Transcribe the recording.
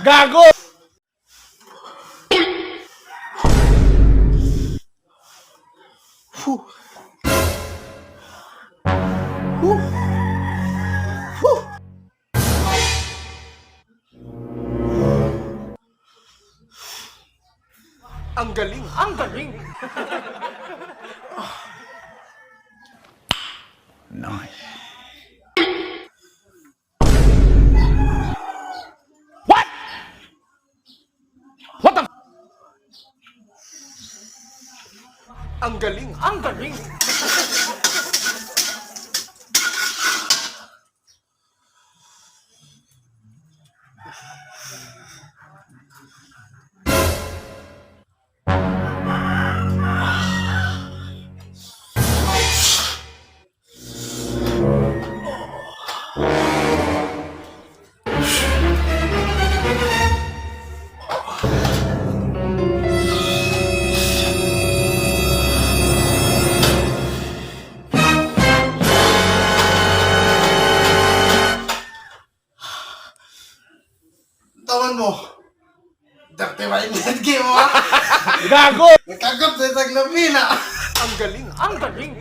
Gago! Whew. Whew. Whew. Ang galing! Ang galing! Nice. What? What the? Ang galing! Ang galing! Tawan mo. Dati mainit game mo. Gago! Nagkagap sa taglamina. Ang galing! Ang galing!